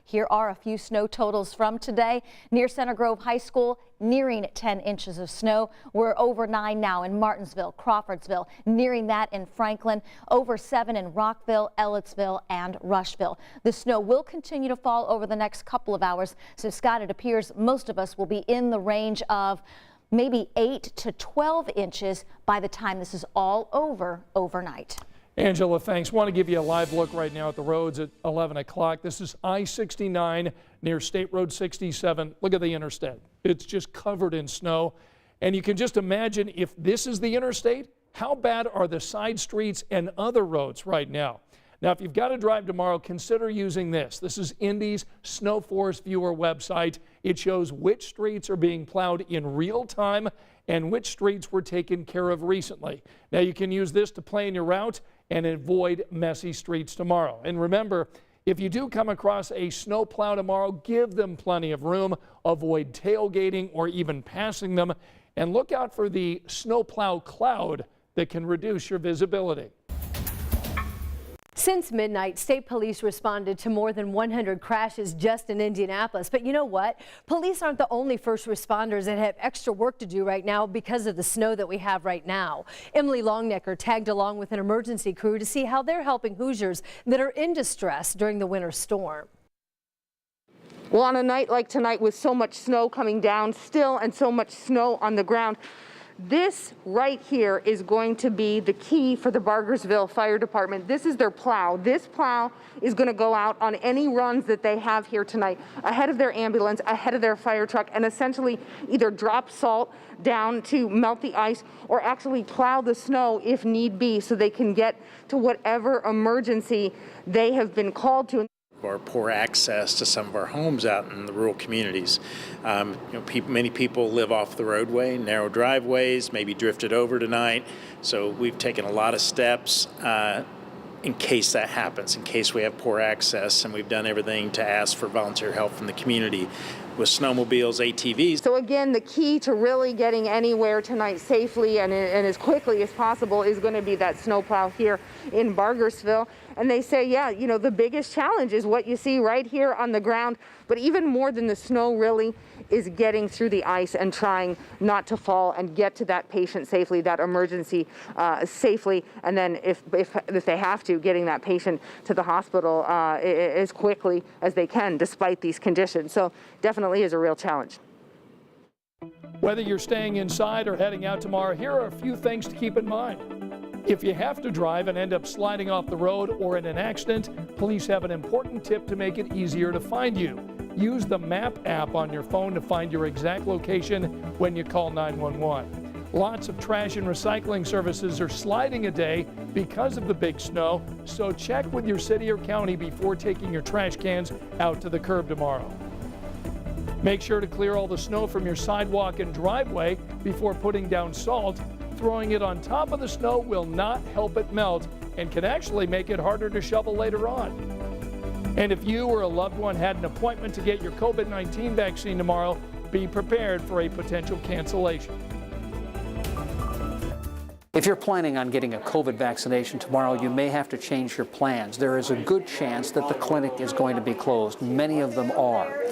Here are a few snow totals from today. Near Center Grove High School, nearing 10 inches of snow. We're over 9 now in Martinsville, Crawfordsville, nearing that in Franklin, over 7 in Rockville, Ellettsville, and Rushville. The snow will continue to fall over the next couple of hours. So, Scott, it appears most of us will be in the range of maybe 8 to 12 inches by the time this is all over overnight. Angela, thanks. Want to give you a live look right now at the roads at 11 o'clock. This is I-69 near State Road 67. Look at the interstate. It's just covered in snow. And you can just imagine if this is the interstate, how bad are the side streets and other roads right now? Now, if you've got to drive tomorrow, consider using this. This is Indy's Snow Forest Viewer website. It shows which streets are being plowed in real time and which streets were taken care of recently. Now, you can use this to plan your route and avoid messy streets tomorrow. And remember, if you do come across a snow plow tomorrow, give them plenty of room. Avoid tailgating or even passing them. And look out for the snow plow cloud that can reduce your visibility. Since midnight, state police responded to more than 100 crashes just in Indianapolis. But you know what? Police aren't the only first responders that have extra work to do right now because of the snow that we have right now. Emily Longnecker tagged along with an emergency crew to see how they're helping Hoosiers that are in distress during the winter storm. Well, on a night like tonight with so much snow coming down still and so much snow on the ground, this right here is going to be the key for the Bargersville Fire Department. This is their plow. This plow is going to go out on any runs that they have here tonight, ahead of their ambulance, ahead of their fire truck, and essentially either drop salt down to melt the ice or actually plow the snow if need be so they can get to whatever emergency they have been called to. Our poor access to some of our homes out in the rural communities. Many people live off the roadway, narrow driveways, maybe drifted over tonight. So we've taken a lot of steps in case that happens, in case we have poor access, and we've done everything to ask for volunteer help from the community with snowmobiles, ATVs. So again, the key to really getting anywhere tonight safely and as quickly as possible is going to be that snowplow here in Bargersville. And they say, yeah, you know, the biggest challenge is what you see right here on the ground. But even more than the snow really is getting through the ice and trying not to fall and get to that patient safely, that emergency safely. And then if they have to, getting that patient to the hospital as quickly as they can despite these conditions. So definitely is a real challenge. Whether you're staying inside or heading out tomorrow, here are a few things to keep in mind. If you have to drive and end up sliding off the road or in an accident, police have an important tip to make it easier to find you. Use the map app on your phone to find your exact location when you call 911. Lots of trash and recycling services are sliding a day because of the big snow, so check with your city or county before taking your trash cans out to the curb tomorrow. Make sure to clear all the snow from your sidewalk and driveway before putting down salt. Throwing it on top of the snow will not help it melt and can actually make it harder to shovel later on. And if you or a loved one had an appointment to get your COVID-19 vaccine tomorrow, be prepared for a potential cancellation. If you're planning on getting a COVID vaccination tomorrow, you may have to change your plans. There is a good chance that the clinic is going to be closed. Many of them are.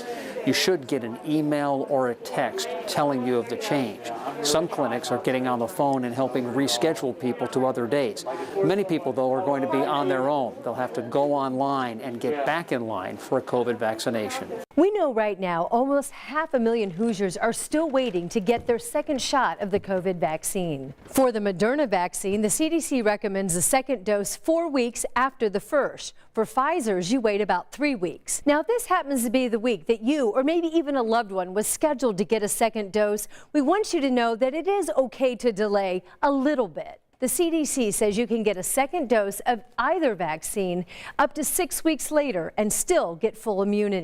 You should get an email or a text telling you of the change. Some clinics are getting on the phone and helping reschedule people to other dates. Many people, though, are going to be on their own. They'll have to go online and get back in line for a COVID vaccination. We know right now almost 500,000 Hoosiers are still waiting to get their second shot of the COVID vaccine. For the Moderna vaccine, the CDC recommends the second dose 4 weeks after the first. For Pfizer's, you wait about 3 weeks. Now, if this happens to be the week that you or maybe even a loved one was scheduled to get a second dose, we want you to know that it is okay to delay a little bit. The CDC says you can get a second dose of either vaccine up to 6 weeks later and still get full immunity.